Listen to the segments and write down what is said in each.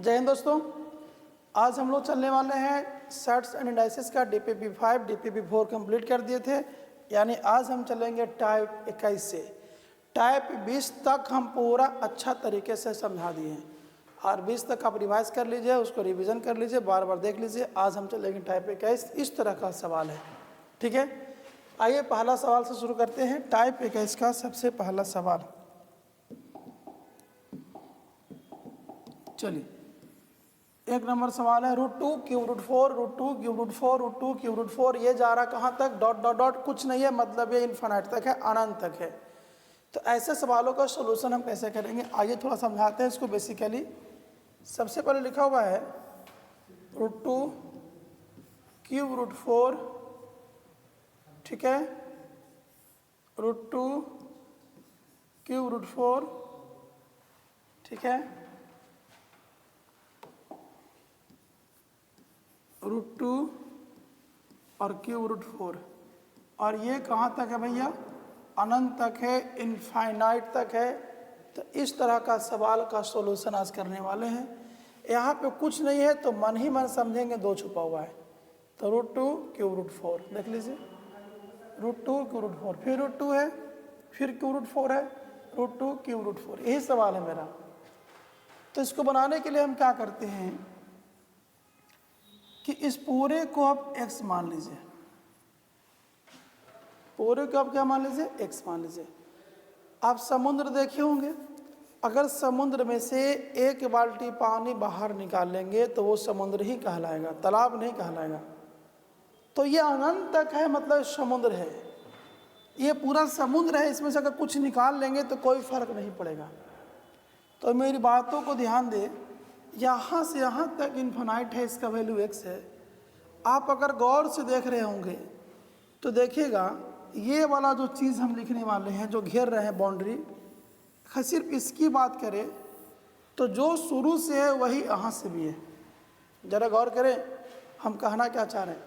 जय हिंद दोस्तों। आज हम लोग चलने वाले हैं सेट्स एंड इंडाइसिस का DPP5 DPP4 कंप्लीट कर दिए थे, यानी आज हम चलेंगे टाइप 21 से टाइप 20 तक हम पूरा अच्छा तरीके से समझा दिए हैं और 20 तक आप रिवाइज कर लीजिए, उसको रिवीजन कर लीजिए, बार बार देख लीजिए। आज हम चलेंगे टाइप 21। इस तरह का सवाल है, ठीक है। आइए पहला सवाल से शुरू करते हैं। टाइप 21 का सबसे पहला सवाल, चलिए एक नंबर सवाल है √2 क्यूब √4 √2 क्यूब √4 √2 क्यूब √4। ये जा रहा कहाँ तक? डॉट डॉट डॉट, कुछ नहीं है, मतलब ये इन्फिनिट तक है, अनंत तक है। तो ऐसे सवालों का सॉल्यूशन हम कैसे करेंगे, आइए थोड़ा समझाते हैं इसको। बेसिकली सबसे पहले लिखा हुआ है √2 क्यूब √4, ठीक है, √2 क्यूब √4, ठीक है, √2 और क्यूब √4। और ये कहाँ तक है भैया? अनंत तक है, इनफाइनाइट तक है। तो इस तरह का सवाल का सॉल्यूशन आज करने वाले हैं। यहाँ पे कुछ नहीं है तो मन ही मन समझेंगे दो छुपा हुआ है। तो √2 क्यूब √4 देख लीजिए, √2 क्यूब √4, फिर √2 है, फिर क्यूब √4 है, √2 क्यूब √4, यही सवाल है मेरा। तो इसको बनाने के लिए हम क्या करते हैं कि इस पूरे को आप x मान लीजिए, पूरे को आप क्या मान लीजिए? x मान लीजिए। आप समुद्र देखे होंगे, अगर समुद्र में से एक बाल्टी पानी बाहर निकाल लेंगे तो वो समुद्र ही कहलाएगा, तालाब नहीं कहलाएगा। तो ये अनंत तक है, मतलब समुद्र है, ये पूरा समुद्र है। इसमें से अगर कुछ निकाल लेंगे तो कोई फर्क नहीं पड़ेगा। तो मेरी बातों को ध्यान दे, यहाँ से यहाँ तक इन्फिनाइट है, इसका वैल्यू x है। आप अगर गौर से देख रहे होंगे तो देखिएगा ये वाला जो चीज़ हम लिखने वाले हैं, जो घेर रहे हैं बाउंड्री, सिर्फ इसकी बात करें तो जो शुरू से है वही यहाँ से भी है। ज़रा गौर करें हम कहना क्या चाह रहे हैं।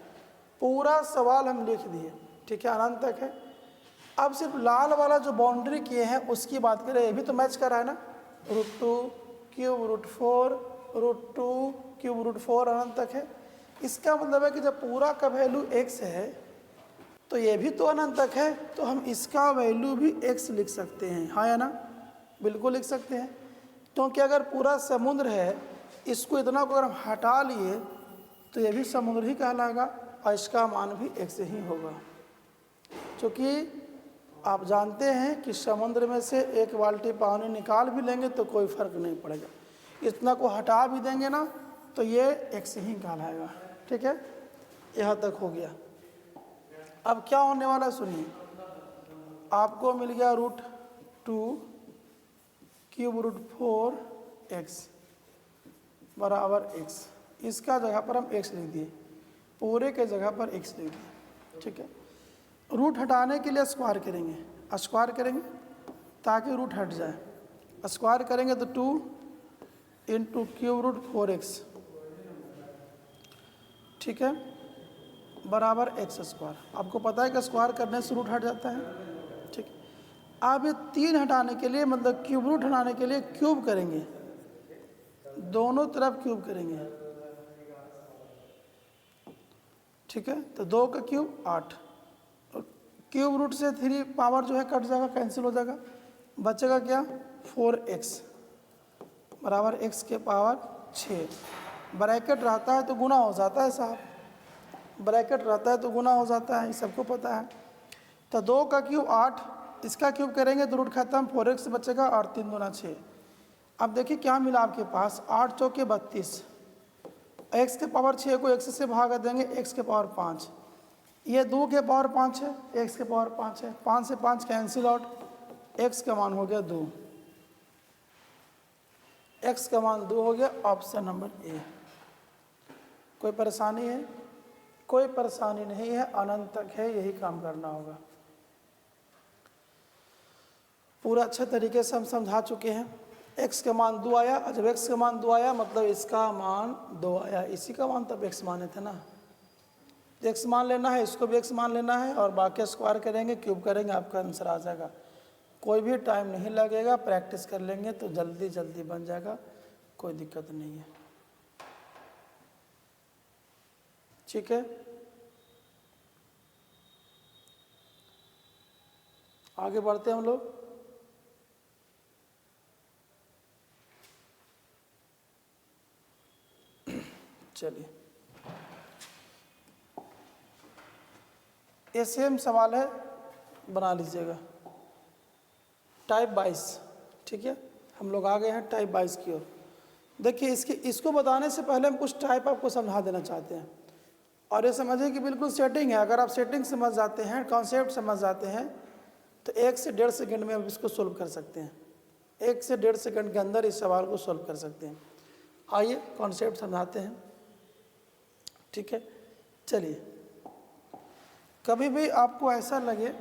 पूरा सवाल हम लिख दिए, ठीक है, अनंत तक है। अब सिर्फ लाल वाला जो बाउंड्री किए हैं उसकी बात करें, ये भी तो मैच कर रहा है ना। √2 क्यूब √4 √2 क्यूब √4 अनंत तक है। इसका मतलब है कि जब पूरा का वैल्यू x है तो ये भी तो अनंत तक है, तो हम इसका वैल्यू भी x लिख सकते हैं, हाँ या ना? बिल्कुल लिख सकते हैं, क्योंकि अगर पूरा समुद्र है, इसको इतना को अगर हम हटा लिए तो ये भी समुद्र ही कहलाएगा और इसका मान भी x ही होगा। क्योंकि आप जानते हैं कि समुद्र में से एक बाल्टी पानी निकाल भी लेंगे तो कोई फर्क नहीं पड़ेगा, इतना को हटा भी देंगे ना तो ये x ही कहलाएगा, ठीक है। यहाँ तक हो गया। अब क्या होने वाला सुनिए, आपको मिल गया √2 क्यूब √4 x बराबर x। इसका जगह पर हम x लिख दिए, पूरे के जगह पर x लिख दिए, ठीक है। रूट हटाने के लिए स्क्वायर करेंगे, स्क्वायर करेंगे ताकि रूट हट जाए। स्क्वायर करेंगे तो 2 × क्यूब √4x, ठीक है, बराबर x²। आपको पता है कि स्क्वायर करने से रूट हट जाता है, ठीक है। अब ये 3 हटाने के लिए, मतलब क्यूब रूट हटाने के लिए क्यूब करेंगे, दोनों तरफ क्यूब करेंगे, ठीक है। तो 2 का क्यूब 8, क्यूब रूट से 3 पावर जो है कट जाएगा, कैंसिल हो जाएगा, बचेगा क्या? 4x बराबर x के पावर 6। ब्रैकेट रहता है तो गुना हो जाता है साहब, ब्रैकेट रहता है तो गुना हो जाता है, सबको पता है। तो 2 का क्यूब 8, इसका क्यूब करेंगे तो रूट खत्म, 4x बचेगा और 3 दूना 6। अब देखिए क्या मिला आपके पास, 8 चौके 32, x के पावर 6 को x से भागा देंगे, x के पावर 5, ये 2 के पावर 5 है, x के पावर 5 है, 5 से 5 कैंसिल आउट, x का मान हो गया 2, x का मान 2 हो गया। Option number A. कोई परेशानी है? कोई परेशानी नहीं है, अनंत तक है, यही काम करना होगा। पूरा अच्छे तरीके से हम समझा चुके हैं। x का मान 2 आया, जब x का मान 2 आया मतलब इसका मान 2 आया, इसी का मान तब x माने थे ना। x मान लेना है, इसको भी x मान लेना है और बाकी स्क्वायर करेंगे, क्यूब करेंगे, आपका आंसर आ जाएगा। कोई भी टाइम नहीं लगेगा, प्रैक्टिस कर लेंगे तो जल्दी जल्दी बन जाएगा, कोई दिक्कत नहीं है। ठीक है, आगे बढ़ते हैं हम लोग। चलिए, ये सेम सवाल है, बना लीजिएगा। टाइप 22, ठीक है, हम लोग आ गए हैं टाइप 22 की ओर। देखिए, इसको बताने से पहले हम कुछ टाइप आपको समझा देना चाहते हैं, और ये समझिए कि बिल्कुल सेटिंग है। अगर आप सेटिंग समझ जाते हैं, कॉन्सेप्ट समझ जाते हैं, तो 1 से 1.5 सेकंड में आप इसको सोल्व कर सकते हैं। 1 से 1.5 सेकंड के अंदर इस सवाल को सोल्व कर सकते हैं। आइए कॉन्सेप्ट समझाते हैं, ठीक है। चलिए, कभी भी आपको ऐसा लगे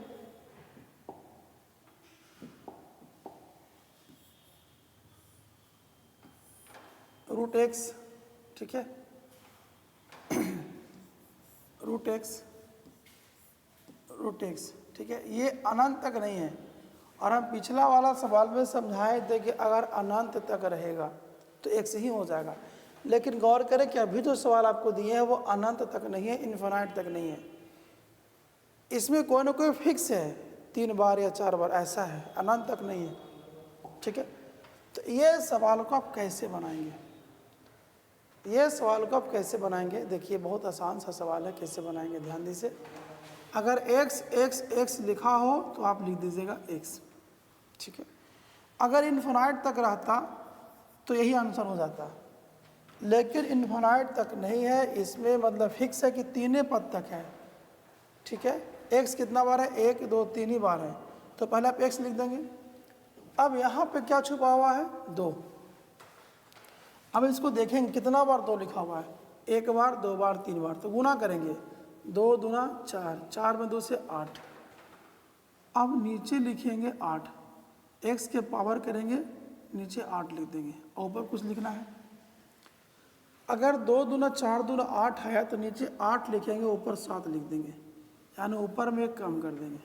√x, ठीक है, √x, ठीक है, ये अनंत तक नहीं है। और हम पिछला वाला सवाल में समझाए थे कि अगर अनंत तक रहेगा तो x ही हो जाएगा। लेकिन गौर करें कि अभी जो सवाल आपको दिए हैं वो अनंत तक नहीं है, इन्फिनाइट तक नहीं है। इसमें कोई ना कोई फिक्स है, 3 बार या 4 बार ऐसा है, अनंत तक नहीं है, ठीक है। तो ये सवाल को आप कैसे बनाएंगे, ये सवाल को आप कैसे बनाएंगे? देखिए, बहुत आसान सा सवाल है, कैसे बनाएंगे ध्यान दीजिए। अगर x लिखा हो तो आप लिख दीजिएगा x, ठीक है। अगर इन्फिनाइट तक रहता तो यही आंसर हो जाता, लेकिन इन्फिनाइट तक नहीं है। इसमें मतलब फिक्स है कि 3 पद तक है, ठीक है। x कितना बार है? 1 2 3 ही बार है, तो पहले आप x लिख देंगे। अब यहाँ पे क्या छुपा हुआ है? 2। अब इसको देखेंगे कितना बार 2 लिखा हुआ है, 1 बार 2 बार 3 बार, तो गुना करेंगे, 2 दूना 4, 4 में 2 से 8। अब नीचे लिखेंगे 8, x के पावर करेंगे, नीचे 8 लिख देंगे, और ऊपर कुछ लिखना है। अगर 2 दूना 4 दूना 8 है तो नीचे 8 लिखेंगे, ऊपर 7 लिख देंगे, यानी ऊपर में 1 कम कर देंगे।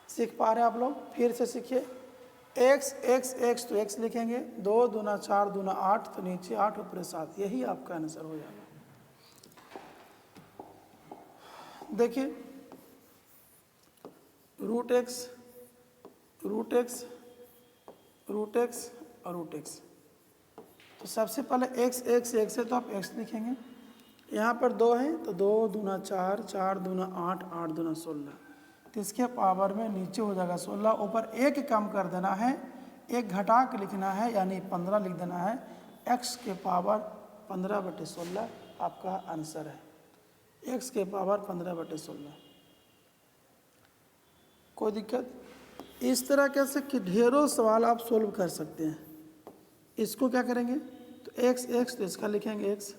सीख पा रहे हैं आप लोग? फिर से सीखिए। x तो x लिखेंगे, 2 दूना 4 दूना 8, तो नीचे 8 ऊपर 7, यही आपका आंसर हो जाएगा। देखिए, √x और √x, तो सबसे पहले x है तो आप x लिखेंगे। यहाँ पर 2 है तो 2 दूना 4, 4 दूना 8, 8 दूना 16, तो इसके पावर में नीचे हो जाएगा 16, ऊपर 1 कम कर देना है, 1 घटा के लिखना है, यानी 15 लिख देना है। x के पावर 15/16 आपका आंसर है, x के पावर 15/16। कोई दिक्कत? इस तरह कैसे कि ढेरों सवाल आप सोल्व कर सकते हैं। इसको क्या करेंगे, तो x तो इसका लिखेंगे x,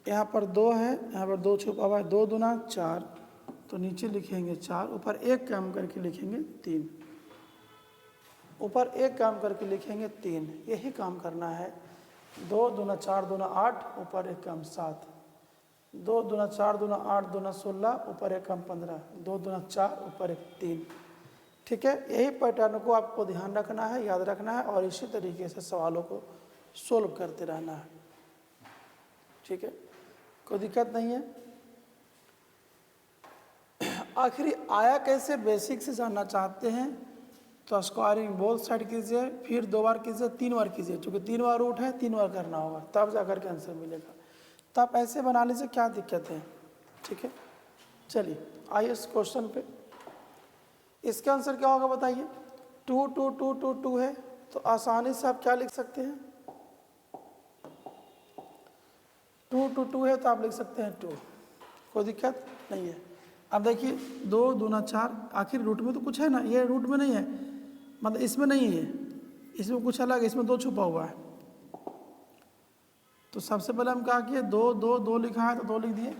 यहाँ पर 2 है, यहाँ पर 2 छुपा हुआ है, 2 दूना 4, तो नीचे लिखेंगे 4, ऊपर 1 कम करके लिखेंगे 3, ऊपर 1 कम करके लिखेंगे 3, यही काम करना है। 2 दूना 4 दूना 8, ऊपर 1 कम 7, 2 दूना 4 दूना 8 दूना 16, ऊपर 1 कम 15, 2 दूना 4, ऊपर 1 3, ठीक है। यही पैटर्न को आपको ध्यान रखना है, याद रखना है, और इसी तरीके से सवालों को सोल्व करते रहना है, ठीक है। कोई दिक्कत नहीं है। आखिरी आया कैसे, बेसिक से जानना चाहते हैं तो स्क्वायरिंग बोथ साइड कीजिए, फिर 2 बार कीजिए, 3 बार कीजिए, क्योंकि 3 बार रूट है, 3 बार करना होगा, तब जाकर के आंसर मिलेगा। तो आप ऐसे बना लीजिए, क्या दिक्कत है, ठीक है। चलिए आइए इस क्वेश्चन पे, इसका आंसर क्या होगा बताइए। 2 2 2 2 2 है, तो आसानी से आप क्या लिख सकते हैं, 2 2 2 है तो आप लिख सकते हैं 2, कोई दिक्कत नहीं है। अब देखिए, 2 दूना 4, आखिर रूट में तो कुछ है ना, ये रूट में नहीं है, मतलब इसमें नहीं है, इसमें कुछ अलग है, इसमें 2 छुपा हुआ है। तो सबसे पहले हम क्या किए, 2 2 2 लिखा है तो 2 लिख दिए।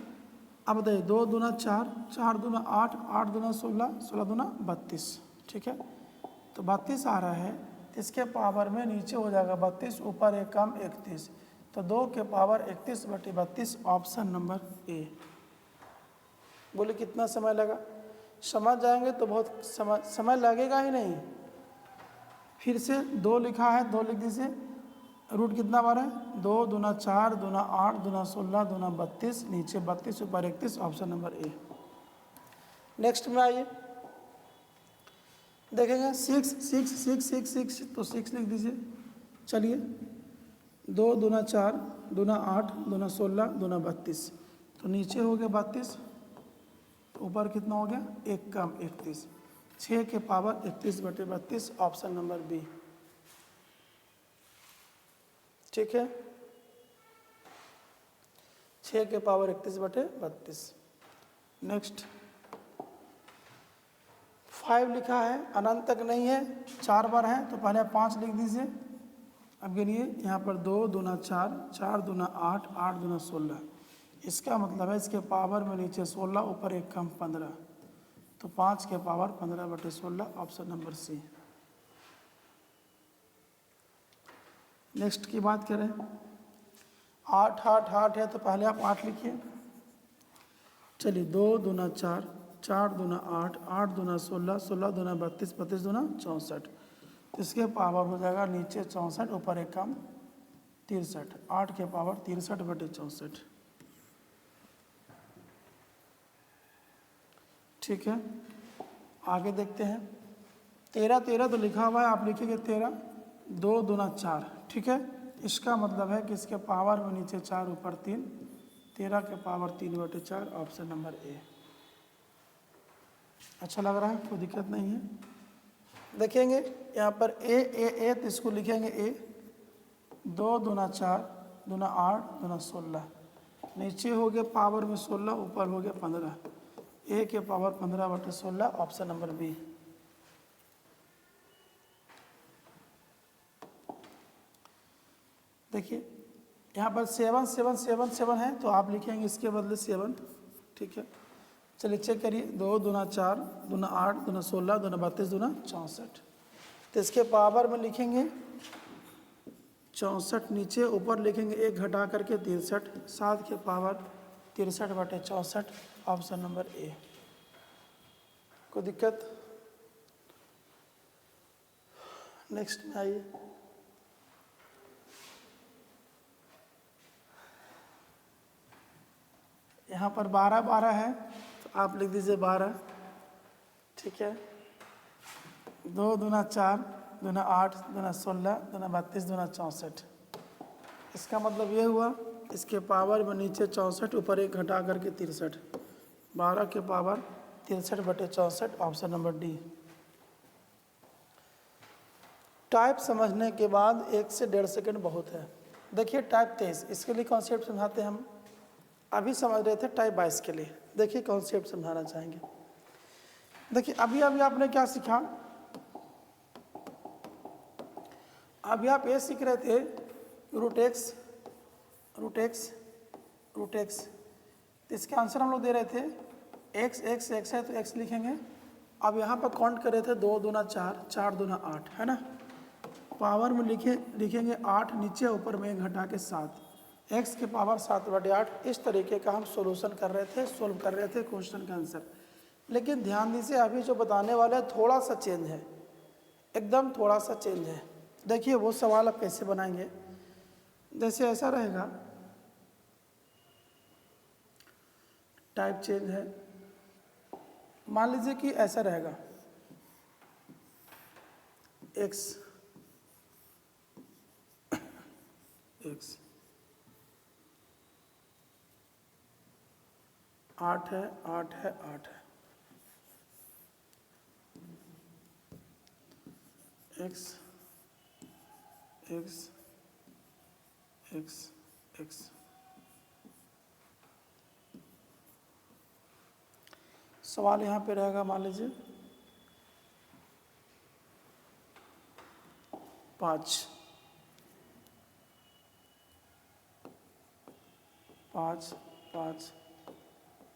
अब बताइए, 2 दूना 4, 4 दूना 8, 8 दूना 16, 16 दूना 32, ठीक है। तो 32 आ रहा है, तो इसके पावर में नीचे हो जाएगा 32, ऊपर 1 कम 31, तो 2 के पावर 31/32, ऑप्शन नंबर ए। बोले कितना समय लगा? समझ जाएंगे तो बहुत समय लगेगा ही नहीं। फिर से 2 लिखा है, 2 लिख दीजिए, रूट कितना बार है? 2 दूना 4 दूना 8 दूना 16 दूना 32, नीचे 32 ऊपर 31, ऑप्शन नंबर ए। नेक्स्ट में आइए देखेंगे 6 6 6 6 6, तो 6 लिख दीजिए। चलिए 2 दूना 4 दूना 8 दूना 16 दूना 32, तो नीचे हो गया 32, ऊपर कितना हो गया? 1 कम 31, 6 के पावर 31/32, ऑप्शन नंबर बी। ठीक है, 6 के पावर 31/32। नेक्स्ट 5 लिखा है, अनंत तक नहीं है, 4 बार है, तो पहले 5 लिख दीजिए। अब गिनिए, यहाँ पर 2 दूना 4 4 दूना 8 8 दूना 16, इसका मतलब है इसके पावर में नीचे 16 ऊपर 1 कम 15, तो 5 के power 15/16, option number C. Next की बात करें, 8 8 8 है, तो पहले आप 8 लिखिए। चलिए 2 दूना 4 4 दूना 8 8 दूना 16 16 दूना 32 32 दूना 64, तो इसके पावर हो जाएगा नीचे 64 ऊपर 1 कम 63, 8 के पावर 63/64। ठीक है, आगे देखते हैं। 13 13 तो लिखा हुआ है, आप लिखिएगा 13। 2 दूना 4, ठीक है, इसका मतलब है कि इसके पावर में नीचे 4 ऊपर 3, 13 के पावर 3/4, ऑप्शन नंबर ए। अच्छा लग रहा है, कोई दिक्कत नहीं है। देखेंगे यहाँ पर ए, तो इसको लिखेंगे ए। 2 दूना 4 दूना 8 दूना 16, नीचे हो गया पावर में 16 ऊपर हो गया 15, ए के पावर 15/16, ऑप्शन नंबर बी। देखिए यहाँ पर 7 7 7 7 है, तो आप लिखेंगे इसके बदले 7। ठीक है, चलिए चेक करिए। 2 दूना 4 दूना 8 दूना 16 दूना 32 दूना 64, तो इसके पावर में लिखेंगे 64, नीचे ऊपर लिखेंगे 1 घटा करके 63, 7 के पावर 63/64, ऑप्शन नंबर ए। कोई दिक्कत? नेक्स्ट में आइए। यहाँ पर 12 12 है, तो आप लिख दीजिए 12। ठीक है, 2 दूना 4 दूना 8 दूना 16 दूना 32 दूना 64, इसका मतलब ये हुआ इसके पावर में नीचे 64 ऊपर 1 घटा करके 63, 12 के power 63/64, option number D. Type समझने के बाद 1 से 1.5 सेकंड बहुत है। देखिए टाइप 23, इसके लिए कॉन्सेप्ट समझाते हैं हम। अभी समझ रहे थे टाइप 22 के लिए, देखिए कॉन्सेप्ट समझाना चाहेंगे। देखिए अभी आपने क्या सीखा? अभी आप ये सीख रहे थे रूट एक्स, तो इसके आंसर हम लोग दे रहे थे एक्स एक्स एक्स है, तो एक्स लिखेंगे। अब यहाँ पर काउंट कर रहे थे 2 दूना 4 4 दूना 8, है ना। पावर में लिखेंगे 8, नीचे ऊपर में 1 घटा के 7, एक्स के पावर 7/8। इस तरीके का हम सॉल्यूशन कर रहे थे, सोल्व कर रहे थे क्वेश्चन का आंसर। लेकिन ध्यान दीजिए अभी जो बताने वाला है थोड़ा सा चेंज है, एकदम थोड़ा सा चेंज है। देखिए वो सवाल आप कैसे बनाएंगे, जैसे ऐसा रहेगा, टाइप चेंज है। मान लीजिए कि ऐसा रहेगा एक्स 8 है 8 है 8 है, एक्स एक्स एक्स एक्स। सवाल यहाँ पे रहेगा, मान लीजिए 5 5 5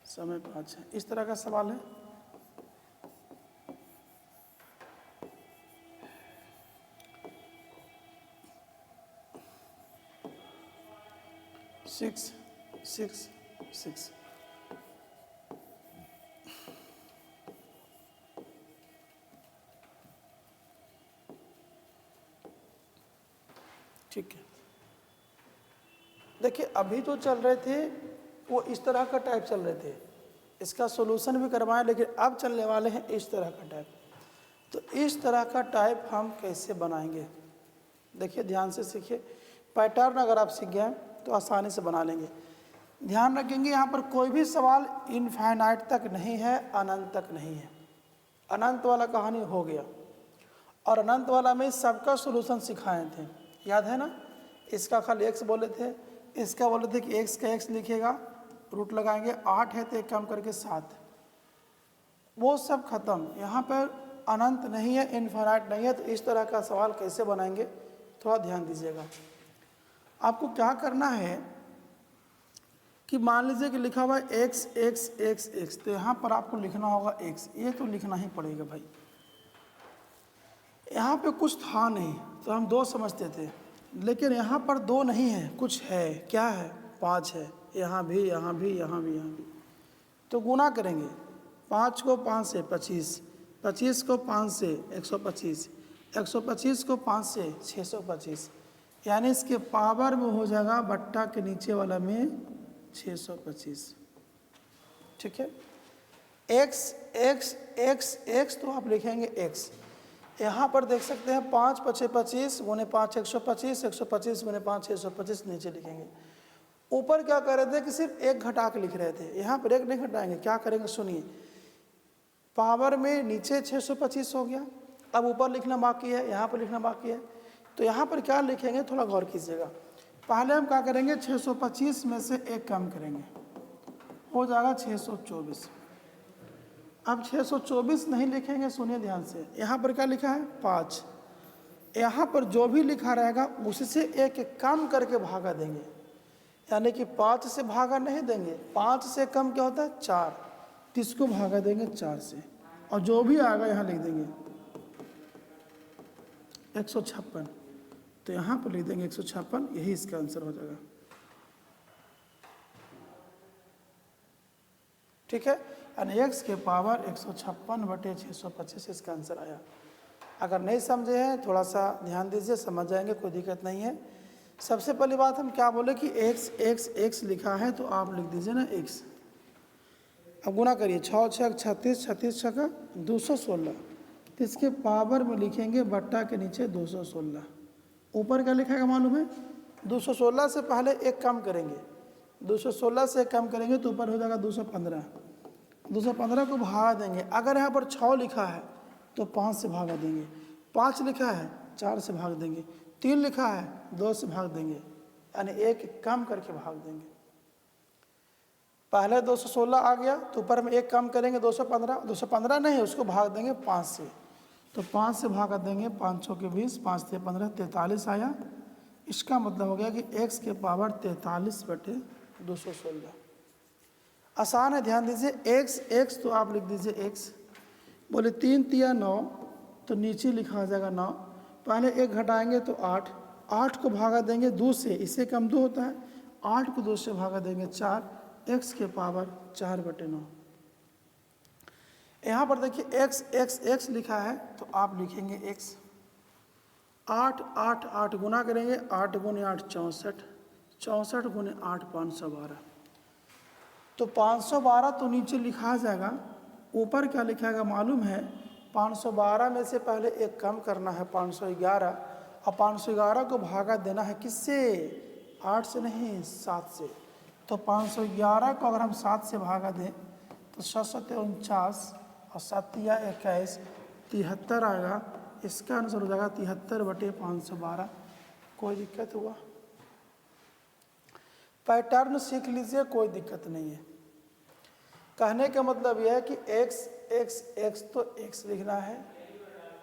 समय 5 है, इस तरह का सवाल है। सिक्स सिक्स सिक्स ठीक है। देखिए अभी जो चल रहे थे वो इस तरह का टाइप चल रहे थे, इसका सॉल्यूशन भी करवाएं, लेकिन अब चलने वाले हैं इस तरह का टाइप। तो इस तरह का टाइप हम कैसे बनाएंगे, देखिए ध्यान से सीखिए। पैटर्न अगर आप सीख गए तो आसानी से बना लेंगे। ध्यान रखेंगे यहाँ पर कोई भी सवाल इनफाइनाइट तक नहीं है, अनंत तक नहीं है। अनंत वाला कहानी हो गया, और अनंत वाला में सबका सॉल्यूशन सिखाए थे, याद है ना। इसका खाली एक्स बोले थे, इसका बोले थे कि एक्स का एक्स लिखेगा, रूट लगाएंगे, 8 है तो एक कम करके 7, वो सब खत्म। यहाँ पर अनंत नहीं है, इनफाइनाइट नहीं है। तो इस तरह का सवाल कैसे बनाएंगे, थोड़ा ध्यान दीजिएगा। आपको क्या करना है कि मान लीजिए कि लिखा हुआ है एक्स एक्स एक्स एक्स, तो यहाँ पर आपको लिखना होगा एक्स, ये तो लिखना ही पड़ेगा भाई। यहाँ पे कुछ था नहीं तो हम 2 समझते थे, लेकिन यहाँ पर 2 नहीं है, कुछ है। क्या है, 5 है, यहाँ भी यहाँ भी यहाँ भी यहाँ भी। तो गुना करेंगे, 5 को 5 से 25, 25 को 5 से 125, 125 को 5 से 625, यानी इसके पावर में हो जाएगा बट्टा के नीचे वाला में 625। ठीक है, एक्स एक्स एक्स एक्स तो आप लिखेंगे एक्स। यहाँ पर देख सकते हैं 5 पचे 25 गुने 5 125, 125 गुने 5 625, नीचे लिखेंगे। ऊपर क्या कर रहे थे कि सिर्फ एक घटा के लिख रहे थे, यहाँ पर एक नहीं घटाएंगे। क्या करेंगे सुनिए, पावर में नीचे 625 हो गया, अब ऊपर लिखना बाकी है, यहाँ पर लिखना बाकी है। तो यहाँ पर क्या लिखेंगे, थोड़ा गौर कीजिएगा। पहले हम क्या करेंगे, 625 में से एक कम करेंगे, हो जाएगा 624। अब 624 नहीं लिखेंगे, सुनिए ध्यान से। यहाँ पर क्या लिखा है, 5। यहाँ पर जो भी लिखा रहेगा उससे एक कम करके भागा देंगे, यानी कि 5 से भागा नहीं देंगे। 5 से कम क्या होता है, 4, तो इसको भागा देंगे 4 से, और जो भी आएगा यहाँ लिख देंगे 156। तो यहाँ पर लिख देंगे 156, यही इसका आंसर हो जाएगा। ठीक है, यानी एक्स के पावर 156/625 इसका आंसर आया। अगर नहीं समझे हैं थोड़ा सा ध्यान दीजिए, समझ जाएंगे, कोई दिक्कत नहीं है। सबसे पहली बात हम क्या बोले कि एक्स एक्स एक्स लिखा है, तो आप लिख दीजिए ना एक्स। अब गुना करिए, 6 6 36, 36 6 216, तो इसके पावर में लिखेंगे बट्टा के नीचे 216। ऊपर क्या लिखा है मालूम है, 216 से पहले एक कम करेंगे, 216 से कम करेंगे तो ऊपर हो जाएगा 215। 215 को भागा देंगे। अगर यहाँ पर 6 लिखा है तो 5 से भागा देंगे, 5 लिखा है 4 से भाग देंगे, 3 लिखा है 2 से भाग देंगे, यानी एक कम करके भाग देंगे। पहले 216 आ गया तो ऊपर में एक कम करेंगे, 215। 215 नहीं, उसको भाग देंगे 5 से, तो 5 से भागा देंगे, 5 6 के 20, 5 3 15, 43 आया। इसका मतलब हो गया कि x के पावर 43/216। आसान है, ध्यान दीजिए। एक्स एक्स तो आप लिख दीजिए एक्स। बोले 3 तिया 9, तो नीचे लिखा जाएगा 9। पहले एक घटाएंगे तो 8, 8 को भागा देंगे 2 से, इससे कम 2 होता है, 8 को 2 से भागा देंगे 4, x के पावर 4/9। यहाँ पर देखिए x x x लिखा है, तो आप लिखेंगे x। 8 8 8 गुना करेंगे, 8 गुने 8 64, 64 गुने 8 512। तो 512 तो नीचे लिखा जाएगा, ऊपर क्या लिखाएगा मालूम है, 512 में से पहले एक कम करना है 511, और 511 को भागा देना है किससे, 8 से नहीं 7 से। तो 511 को अगर हम 7 से भागा दें तो 7 49 और 7 21, 73 आएगा। इसका आंसर हो जाएगा 73/512। कोई दिक्कत हुआ, पैटर्न सीख लीजिए, कोई दिक्कत नहीं है। कहने का मतलब यह है कि x x x तो x लिखना है,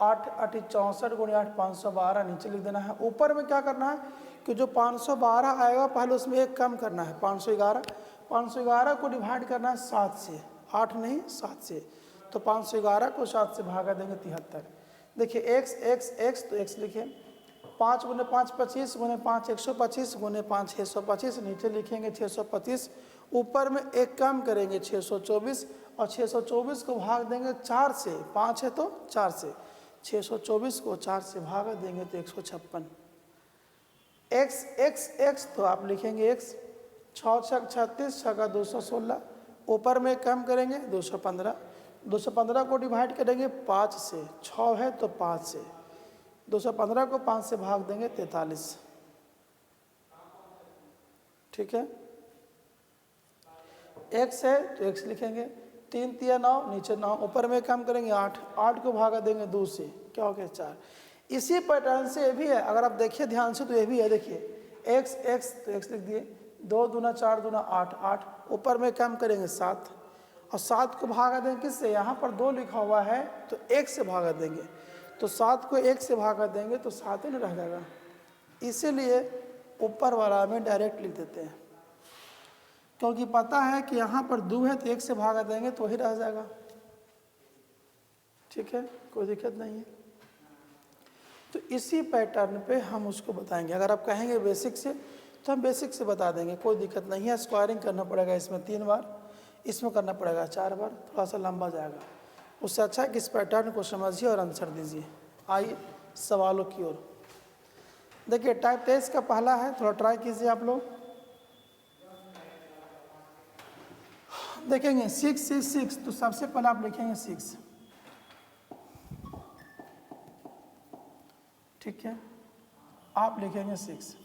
8 8 64 गुणे 8 512 नीचे लिख देना है। ऊपर में क्या करना है कि जो 512 आएगा पहले उसमें एक कम करना है, 511। 511 को डिवाइड करना है 7 से, 8 नहीं 7 से, तो 511 को 7 से भागा देंगे 73। देखिए x x x तो x लिखें, 5 गुने 5 25 गुने 5 125 गुने 5 625, नीचे लिखेंगे 625। ऊपर में एक कम करेंगे 624, और 624 को भाग देंगे 4 से, 5 है तो 4 से, 624 को 4 से भाग देंगे तो 156। एक्स एक्स एक्स तो आप लिखेंगे एक्स, 6 छक 36, 6 का 216, ऊपर में कम करेंगे 215, 215 को डिवाइड करेंगे 5 से, 6 है तो 5 से, 215 को 5 से भाग देंगे 43, ठीक है। एक्स है तो एक्स लिखेंगे, 3 तिया 9, नीचे 9, ऊपर में कम करेंगे 8, 8 को भागा देंगे 2 से, क्या हो गया 4। इसी पैटर्न से ये भी है, अगर आप देखिए ध्यान से तो ये भी है, देखिए एक्स एक्स तो एक्स लिख दिए, 2 दूना 4 दूना 8, 8 ऊपर में कम करेंगे 7, और 7 को भागा देंगे किससे, यहाँ पर 2 लिखा हुआ है तो 1 से भागा देंगे, तो 7 को 1 से भागा देंगे तो 7 ही न रह जाएगा, इसीलिए ऊपर वाला में डायरेक्ट लिख देते हैं, क्योंकि पता है कि यहाँ पर 2 है तो 1 से भागा देंगे तो वही रह जाएगा, ठीक है, कोई दिक्कत नहीं है। तो इसी पैटर्न पे हम उसको बताएंगे, अगर आप कहेंगे बेसिक से तो हम बेसिक से बता देंगे, कोई दिक्कत नहीं है। स्क्वायरिंग करना पड़ेगा इसमें 3 बार, इसमें करना पड़ेगा 4 बार, थोड़ा सा लंबा जाएगा, उससे अच्छा है कि इस पैटर्न को समझिए और आंसर दीजिए। आइए सवालों की ओर। देखिए टाइप 23 का पहला है, थोड़ा ट्राई कीजिए आप लोग। देखेंगे 6 6 6, तो सबसे पहले आप लिखेंगे 6, ठीक है, आप लिखेंगे 6।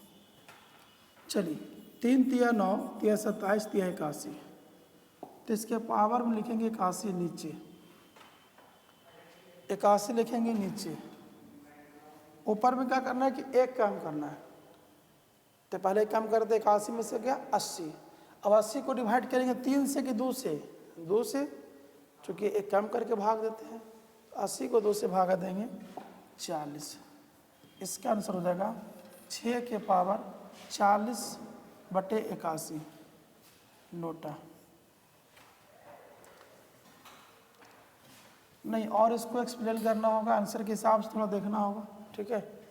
चलिए 3 तिया 9, तिया 27, तिया 81, तो इसके पावर में लिखेंगे 81 नीचे, 81 लिखेंगे नीचे, ऊपर में क्या करना है कि एक कम करना है, तो पहले कम करते 81 में से क्या 80, अब 80 को डिवाइड करेंगे 3 से कि 2 से, 2 से, चूँकि एक कम करके भाग देते हैं, 80 को 2 से भागा देंगे 40, इसका आंसर हो जाएगा 6 के पावर 40/81 नोटा। नहीं, और इसको एक्सप्लेन करना होगा, आंसर के हिसाब से थोड़ा देखना होगा, ठीक है।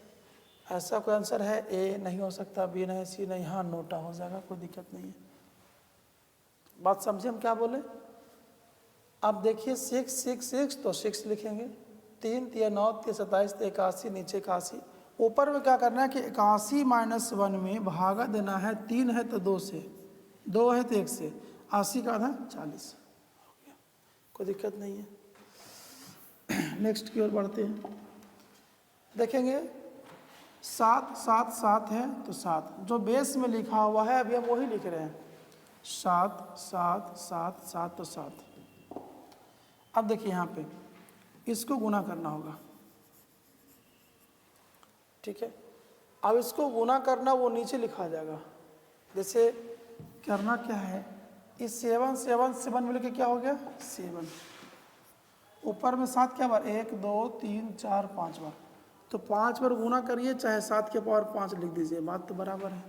ऐसा कोई आंसर है ए नहीं हो सकता, बी नहीं, सी नहीं, हाँ नोटा हो जाएगा, कोई दिक्कत नहीं है। बात समझे हम क्या बोले। अब देखिए 6 6 6, तो 6 लिखेंगे, 3 तिया 9, तिया 27, 81, नीचे 81, ऊपर में क्या करना है कि 81 - 1 में भागा देना है, 3 है तो 2 से, 2 है तो 1 से, 80 का आधा 40, कोई दिक्कत नहीं है। नेक्स्ट की ओर बढ़ते हैं। देखेंगे 7 7 7 है तो 7, जो बेस में लिखा हुआ है अभी हम वही लिख रहे हैं, 7 7 7 7 तो 7। अब देखिए यहाँ पे इसको गुना करना होगा, ठीक है। अब इसको गुना करना वो नीचे लिखा जाएगा, जैसे करना क्या है, इस 7 7 7 मिल के क्या हो गया 7, ऊपर में 7 क्या बार 1 2 3 4 5 बार, तो 5 बार गुना करिए, चाहे 7 के पावर 5 लिख दीजिए, बात तो बराबर है।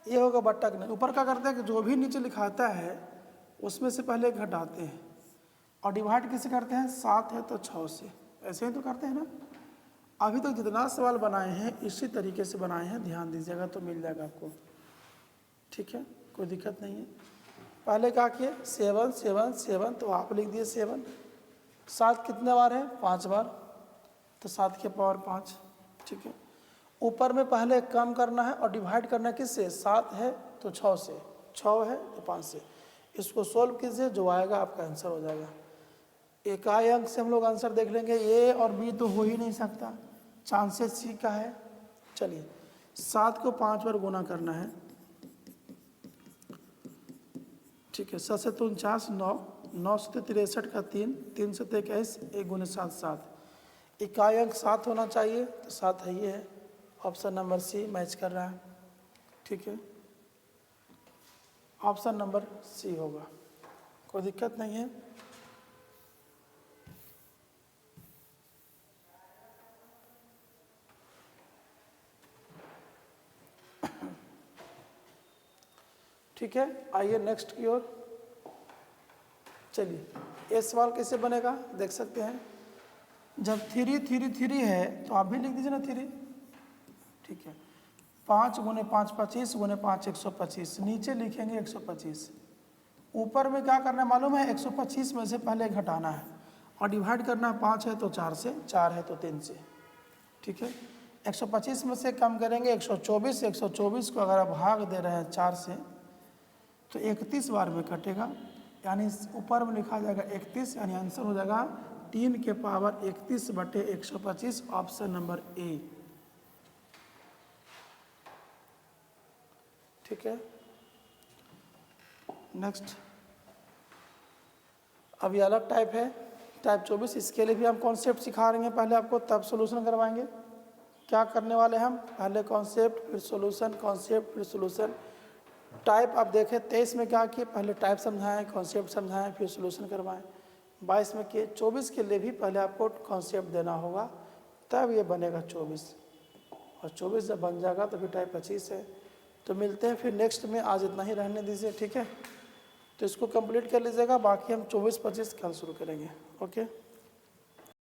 ये होगा बट्टा कि नहीं। ऊपर क्या करते हैं कि जो भी नीचे लिखाता है उसमें से पहले घटाते हैं, और डिवाइड किसे करते हैं, 7 है तो 6 से, ऐसे ही तो करते हैं ना। अभी तक जितना सवाल बनाए हैं इसी तरीके से बनाए हैं, ध्यान दीजिएगा तो मिल जाएगा आपको, ठीक है, कोई दिक्कत नहीं है। पहले क्या किए 7 7 7, तो आप लिख दिए 7, 7 कितने बार है 5 बार, तो 7 के पावर 5, ठीक है। ऊपर में पहले कम करना है और डिवाइड करना है किससे, 7 है तो 6 से, 6 है तो 5 से, इसको सोल्व कीजिए, जो आएगा आपका आंसर हो जाएगा। इकाई अंक से हम लोग आंसर देख लेंगे, ए और बी तो हो ही नहीं सकता, चांसेस सी का है। चलिए 7 को 5 बार गुना करना है, ठीक है, 7 से 49 9, 9 से 63 का 3, 3 से 21, 1 गुने 7 7, इकाई अंक 7 होना चाहिए, तो 7 है, ये है ऑप्शन नंबर सी मैच कर रहा है, ठीक है, ऑप्शन नंबर सी होगा, कोई दिक्कत नहीं है। ठीक है, आइए नेक्स्ट की ओर। चलिए ये सवाल कैसे बनेगा देख सकते हैं। जब 3 3 3 है तो आप भी लिख दीजिए ना 3, ठीक है। 5 गुने 5 25 गुने 5 125, नीचे लिखेंगे 125, ऊपर में क्या करना है मालूम है, 125 में से पहले घटाना है और डिवाइड करना है, 5 है तो 4 से, 4 है तो 3 से, ठीक है। 125 में से कम करेंगे 124, 124 को अगर आप भाग दे रहे हैं 4 से तो 31 बार में कटेगा, यानी ऊपर में लिखा जाएगा 31, यानी आंसर हो जाएगा 3 के पावर 31 बटे 125, ऑप्शन नंबर ए। ठीक है, नेक्स्ट। अब ये अलग टाइप है, टाइप 24। इसके लिए भी हम कॉन्सेप्ट सिखा रहे हैं, पहले आपको तब सॉल्यूशन करवाएंगे। क्या करने वाले हम, पहले कॉन्सेप्ट फिर सॉल्यूशन, कॉन्सेप्ट फिर सॉल्यूशन। टाइप आप देखें 23 में क्या किए, पहले टाइप समझाएं, कॉन्सेप्ट समझाएं, फिर सॉल्यूशन करवाएं। 22 में किए। 24 के लिए भी पहले आपको कॉन्सेप्ट देना होगा, तब ये बनेगा 24, और 24 जब बन जाएगा तो फिर टाइप 25 है। तो मिलते हैं फिर नेक्स्ट में, आज इतना ही रहने दीजिए, ठीक है। तो इसको कंप्लीट कर लीजिएगा, बाकी हम 24-25 कल शुरू करेंगे। ओके।